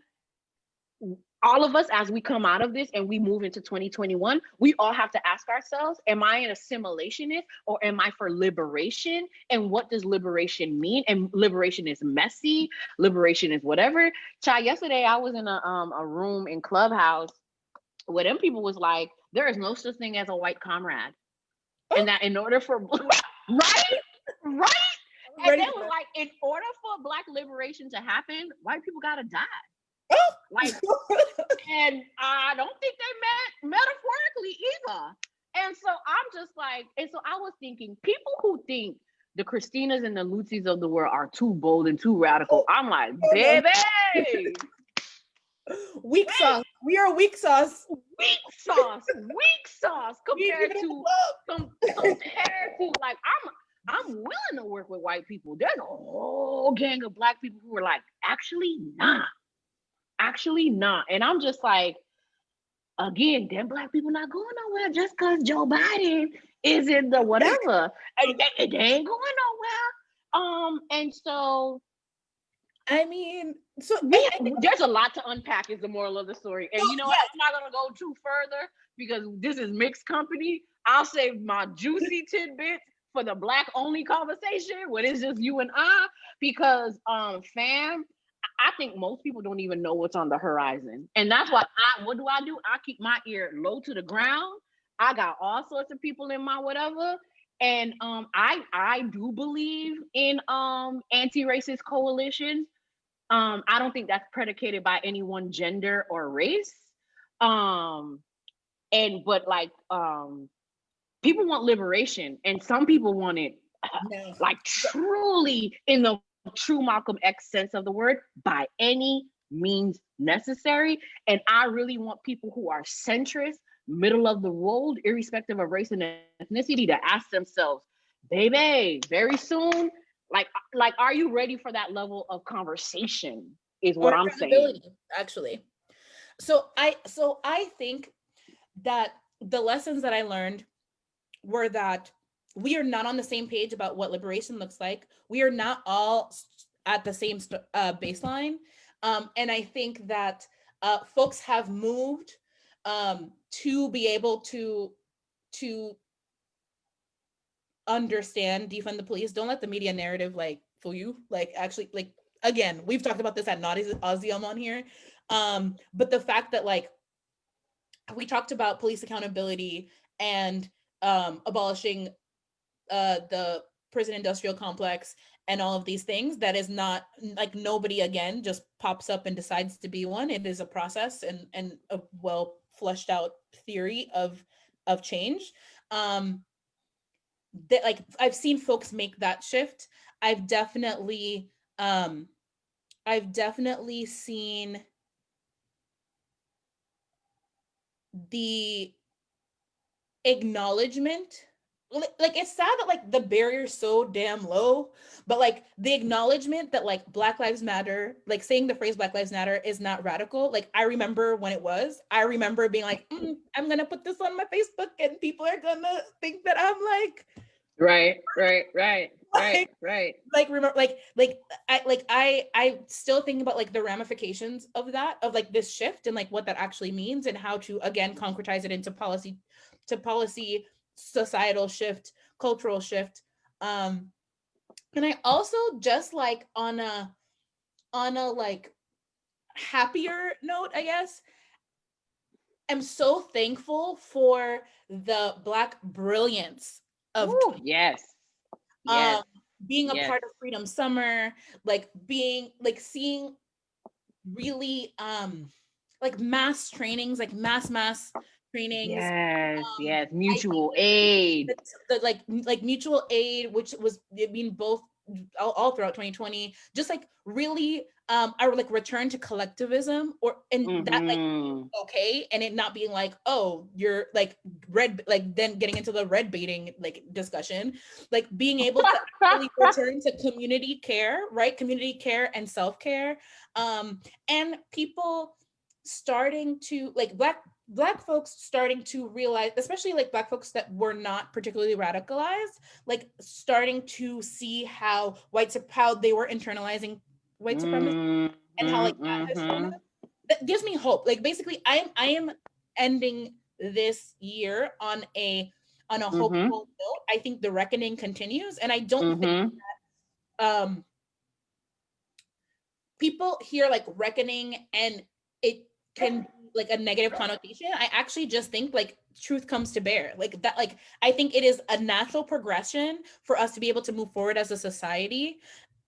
all of us, as we come out of this and we move into 2021, we all have to ask ourselves, am I an assimilationist or am I for liberation? And what does liberation mean? And liberation is messy. Liberation is whatever. Child, yesterday I was in a room in Clubhouse where them people was like, there is no such thing as a white comrade. And that in order for, right? And they was like, in order for Black liberation to happen, white people got to die. Like, and I don't think they meant metaphorically either. And so I'm just like, and so I was thinking, people who think the Christinas and the Lucy's of the world are too bold and too radical, I'm like, baby, weak sauce. We are weak sauce. Weak sauce compared to like, I'm willing to work with white people. There's a whole gang of Black people who are like, actually not. And I'm just like, again, them Black people not going nowhere just because Joe Biden is in the whatever. They ain't going nowhere. And so, I mean, so there's a lot to unpack is the moral of the story. And you know what? I'm not going to go too further because this is mixed company. I'll save my juicy tidbits for the Black only conversation when it's just you and I, because fam, I think most people don't even know what's on the horizon. And that's why what do? I keep my ear low to the ground. I got all sorts of people in my whatever. And I do believe in anti-racist coalitions. I don't think that's predicated by any one gender or race. But people want liberation, and some people want it like truly in the true Malcolm X sense of the word, by any means necessary. And I really want people who are centrist, middle of the road, irrespective of race and ethnicity, to ask themselves, baby, very soon, like, are you ready for that level of conversation? Is what I'm saying. Actually, so I think that the lessons that I learned were that we are not on the same page about what liberation looks like. We are not all at the same baseline. And I think that folks have moved to be able to understand, defund the police. Don't let the media narrative like fool you. Like, actually, like, again, we've talked about this at nauseam on here. But the fact that, like, we talked about police accountability and abolishing the prison industrial complex and all of these things, that is not like, nobody again just pops up and decides to be one. It is a process and a well fleshed out theory of change. That, like, I've seen folks make that shift. I've definitely seen the acknowledgement, like, it's sad that, like, the barrier's so damn low, but, like, the acknowledgement that, like, Black Lives Matter, like, saying the phrase Black Lives Matter is not radical. Like, I remember when it was. I remember being like, I'm gonna put this on my Facebook and people are gonna think that I'm like, right. Like, remember, I still think about, like, the ramifications of that, of, like, this shift and, like, what that actually means and how to, again, concretize it into policy, societal shift, cultural shift. And I also just, like, on a like happier note, I guess, am so thankful for the Black brilliance of being a part of Freedom Summer, like, being, like, seeing really like mass trainings, like mass trainings. Mutual aid. The like mutual aid, which was, I mean, both all throughout 2020, just like really our like return to collectivism, or and that like Mhm. okay, and it not being like, oh, you're like red, like then getting into the red baiting like discussion, like being able to actually return to community care, right? Community care and self-care, and people starting to like black folks starting to realize, especially like black folks that were not particularly radicalized, like starting to see how how they were internalizing white supremacy, Mhm. and how like that has shown up. Mhm. That gives me hope. Like basically I am ending this year on a Mhm. hopeful note. I think the reckoning continues, and I don't think Mhm. um people hear like reckoning and it can be like a negative connotation. I actually just think like truth comes to bear. Like that, like I think it is a natural progression for us to be able to move forward as a society,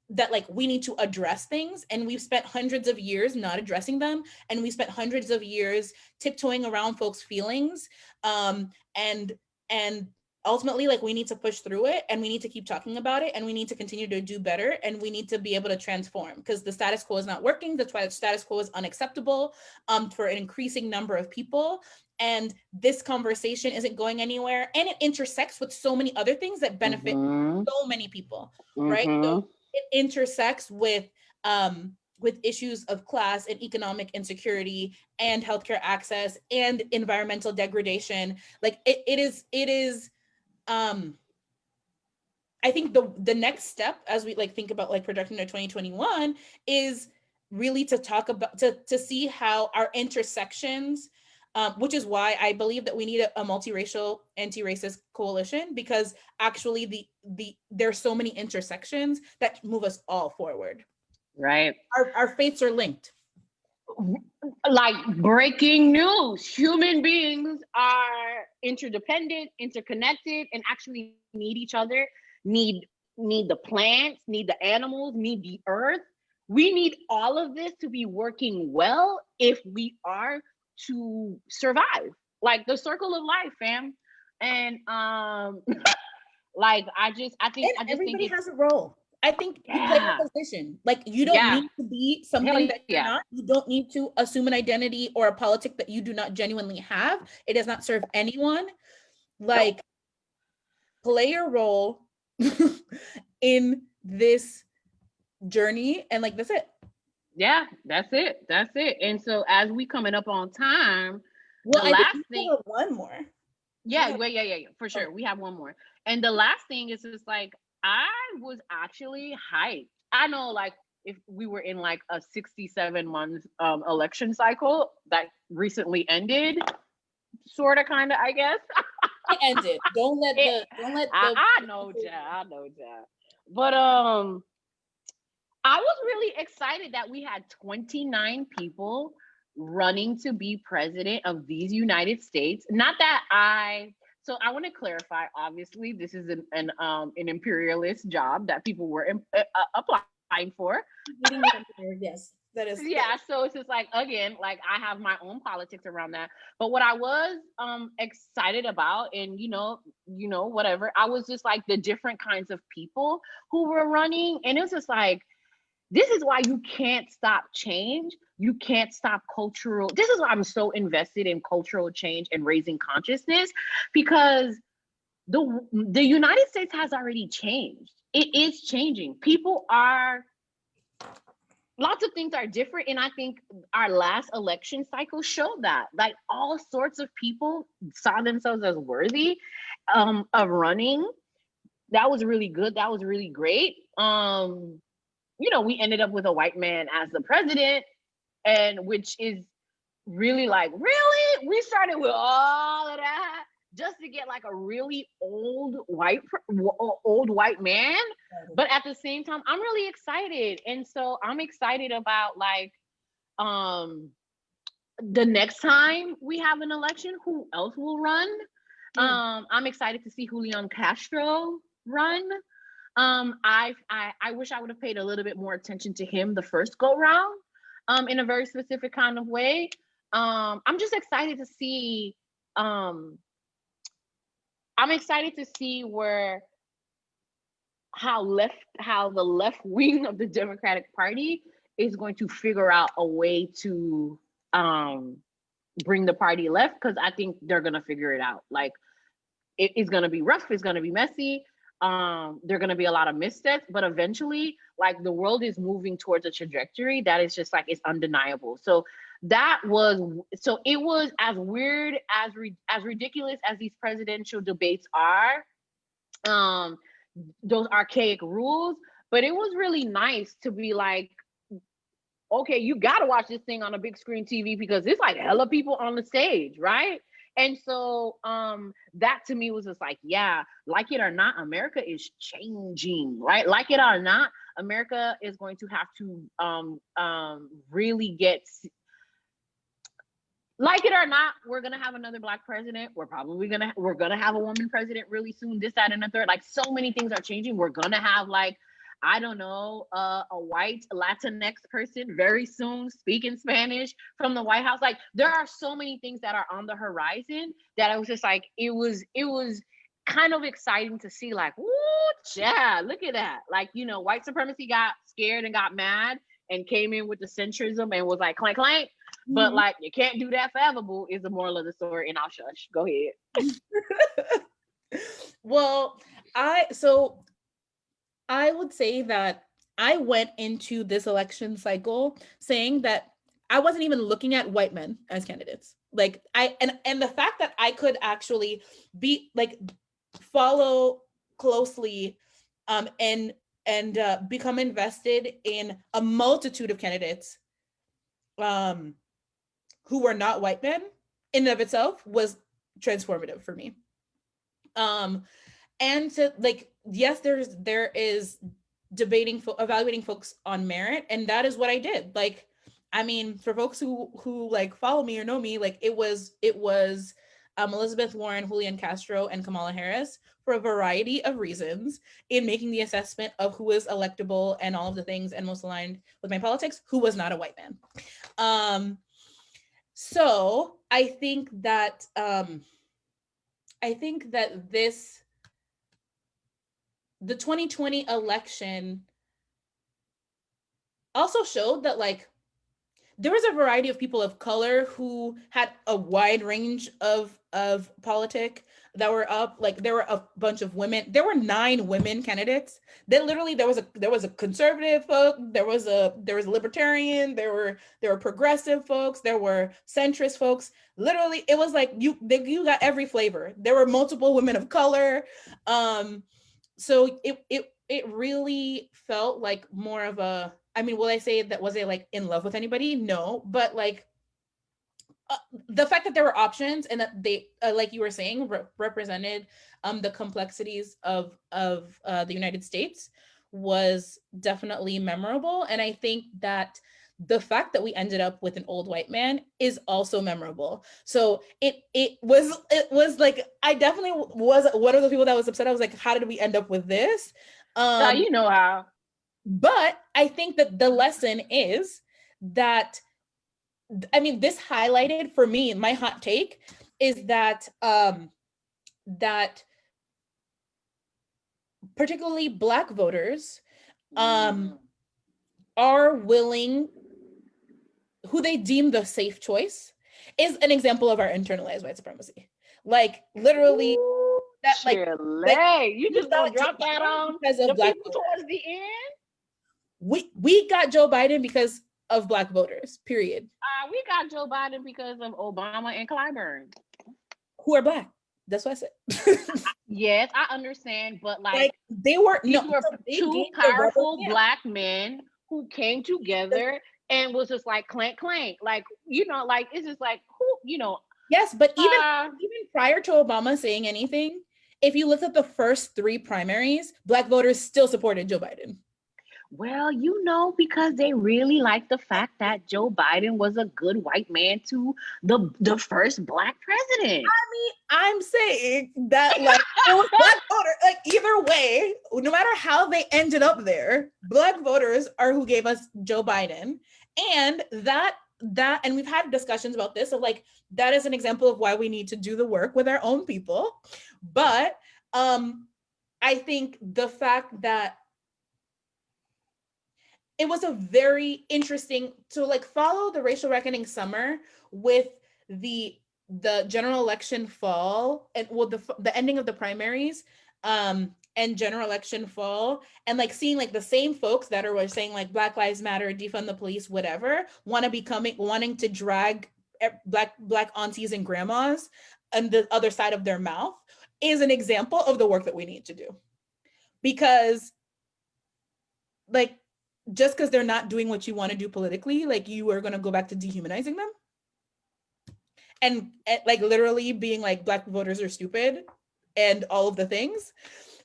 that like we need to address things, and we've spent hundreds of years not addressing them, and we spent hundreds of years tiptoeing around folks' feelings, and ultimately like we need to push through it, and we need to keep talking about it, and we need to continue to do better, and we need to be able to transform, because the status quo is not working. That's why the status quo is unacceptable for an increasing number of people, and this conversation isn't going anywhere, and it intersects with so many other things that benefit Mhm. so many people, right? So Mhm. it intersects with issues of class and economic insecurity and healthcare access and environmental degradation. Like it is um I think the next step, as we like think about like projecting to 2021, is really to talk about, to see how our intersections, which is why I believe that we need a multiracial anti-racist coalition, because actually there's so many intersections that move us all forward. Right. Our fates are linked. Like breaking news, human beings are interdependent, interconnected, and actually need each other, need need the plants, need the animals, need the earth. We need all of this to be working well if we are to survive. Like the circle of life, fam. And like And I just think everybody it's has a role. I think you play yeah. a position. Like you don't Yeah. need to be Hell something that you're yeah. not. You don't need to assume an identity or a politic that you do not genuinely have. It does not serve anyone. Nope. Like play a role in this journey, and like that's it. Yeah, that's it. That's it. And so as we coming up on time, Well, the I think last you thing, still have one more. yeah, Yeah. yeah, for sure. We have one more. And the last thing is just like I was actually hyped. I know like if we were in like a 67 month election cycle that recently ended, sort of kind of, I guess. It ended. Don't let It, the I know, Ja. I know, Ja. But I was really excited that we had 29 people running to be president of these United States. Not that so I want to clarify. Obviously, this is an imperialist job that people were applying for. meeting the empire. Yes, that is. Yeah, so it's just like again, like I have my own politics around that. But what I was excited about, and whatever, I was just like the different kinds of people who were running, and it was just like this is why you can't stop change. You can't stop cultural. This is why I'm so invested in cultural change and raising consciousness, because the United States has already changed. It is changing. People are, lots of things are different, and I think our last election cycle showed that. Like all sorts of people saw themselves as worthy of running. That was really good. That was really great. We ended up with a white man as the president, and which is really like, really? We started with all of that just to get like a really old white man. But at the same time, I'm really excited. And so I'm excited about like um the next time we have an election, who else will run? I'm excited to see Julian Castro run. I wish I would have paid a little bit more attention to him the first go round, in a very specific kind of way. I'm just excited to see. I'm excited to see how the left wing of the Democratic Party is going to figure out a way to bring the party left, because I think they're gonna figure it out. Like, it's gonna be rough, it's gonna be messy. There are gonna be a lot of missteps, but eventually, like, the world is moving towards a trajectory that is just like, it's undeniable. So it was as weird, as ridiculous as these presidential debates are, those archaic rules, but it was really nice to be like, okay, you got to watch this thing on a big screen TV because it's like hella people on the stage, right? And so that to me was just like, yeah, like it or not, America is changing, right? Like it or not, America is going to have to really get, like it or not, we're gonna have another Black president. We're gonna have a woman president really soon. This, that, and the third. Like, so many things are changing. We're gonna have, like, I don't know, a white Latinx person very soon speaking Spanish from the White House. Like, there are so many things that are on the horizon that I was just like, it was kind of exciting to see, like, woo, yeah, look at that. Like, you know, white supremacy got scared and got mad and came in with the centrism and was like, clank, clank. But like, you can't do that forever, boo, is the moral of the story. And I'll shush. Go ahead. Well, I would say that I went into this election cycle saying that I wasn't even looking at white men as candidates. Like, and the fact that I could actually be like, follow closely and become invested in a multitude of candidates who were not white men in and of itself was transformative for me. And to, like, yes, there is evaluating folks on merit, and that is what I did. Like, I mean, for folks who like follow me or know me, like, it was Elizabeth Warren, Julian Castro, and Kamala Harris, for a variety of reasons, in making the assessment of who is electable and all of the things and most aligned with my politics, who was not a white man. So I think that the 2020 election also showed that, like, there was a variety of people of color who had a wide range of politic that were up. Like, there were a bunch of women. There were 9 women candidates. Then literally there was a conservative folk, there was a libertarian, there were progressive folks, there were centrist folks. Literally, it was like you got every flavor. There were multiple women of color. So it really felt like more of a, I mean, will I say that, was I like in love with anybody? No, but like the fact that there were options and that they, like you were saying, represented the complexities of the United States was definitely memorable. And I think that the fact that we ended up with an old white man is also memorable. So it was like, I definitely was one of the people that was upset. I was like, how did we end up with this? You know how. But I think that the lesson is that, I mean, this highlighted for me, my hot take is that that particularly Black voters are willing, who they deem the safe choice, is an example of our internalized white supremacy. Like, literally, ooh, that like you just gonna drop that on because of the Black people towards the end. We got Joe Biden because of Black voters, period. We got Joe Biden because of Obama and Clyburn, who are Black. That's what I said. Yes, I understand, but like they were two powerful Black men who came together and was just like clank clank, like, you know, like, it's just like, who, you know. Yes, but even prior to Obama saying anything, if you look at the first 3 primaries, Black voters still supported Joe Biden. Well, you know, because they really like the fact that Joe Biden was a good white man to the first Black president. I mean, I'm saying that, like, Black voters, like, either way, no matter how they ended up there, Black voters are who gave us Joe Biden. And that, and we've had discussions about this, of like, that is an example of why we need to do the work with our own people. But I think the fact that it was a very interesting to like follow the racial reckoning summer with the general election fall and well the ending of the primaries and general election fall, and like seeing like the same folks that were saying like Black Lives Matter, defund the police, whatever, wanting to drag black aunties and grandmas on the other side of their mouth is an example of the work that we need to do. Because like just because they're not doing what you want to do politically, like you are going to go back to dehumanizing them and like literally being like Black voters are stupid and all of the things.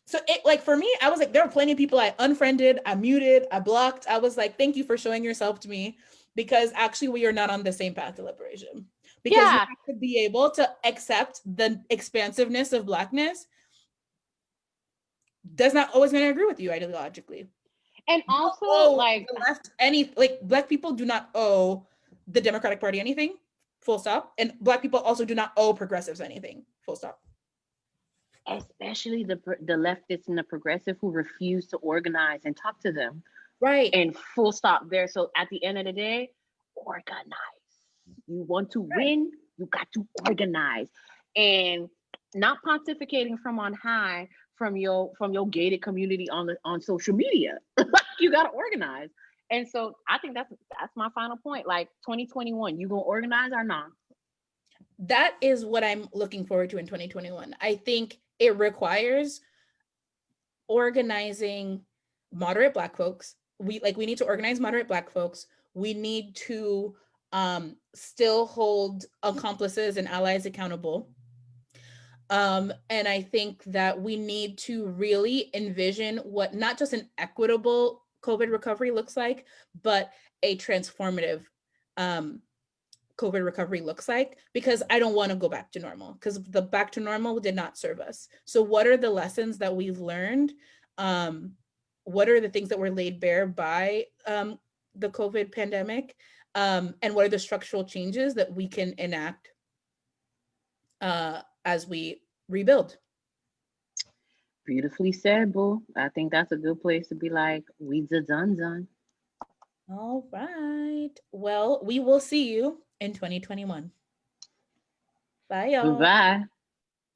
So it like for me, I was like, there were plenty of people I unfriended, I muted, I blocked. I was like, thank you for showing yourself to me, because actually we are not on the same path to liberation. Because you Yeah. have to be able to accept the expansiveness of Blackness does not always going to agree with you ideologically. And also, like, the left any like Black people do not owe the Democratic Party anything, full stop. And Black people also do not owe progressives anything, full stop. especially the leftists and the progressive who refuse to organize and talk to them. Right. And full stop there. So at the end of the day, organize. You want to win, you got to organize. And not pontificating from on high from your gated community on social media. You got to organize. And so I think that's my final point. Like 2021, you gonna organize or not? That is what I'm looking forward to in 2021. I think it requires organizing moderate Black folks. We need to organize moderate Black folks. We need to still hold accomplices and allies accountable. And I think that we need to really envision what not just an equitable COVID recovery looks like, but a transformative COVID recovery looks like, because I don't want to go back to normal, because the back to normal did not serve us. So what are the lessons that we've learned? What are the things that were laid bare by the COVID pandemic? And what are the structural changes that we can enact as we rebuild? Beautifully said, boo. I think that's a good place to be like, we done. All right. Well, we will see you in 2021. Bye, y'all. Bye.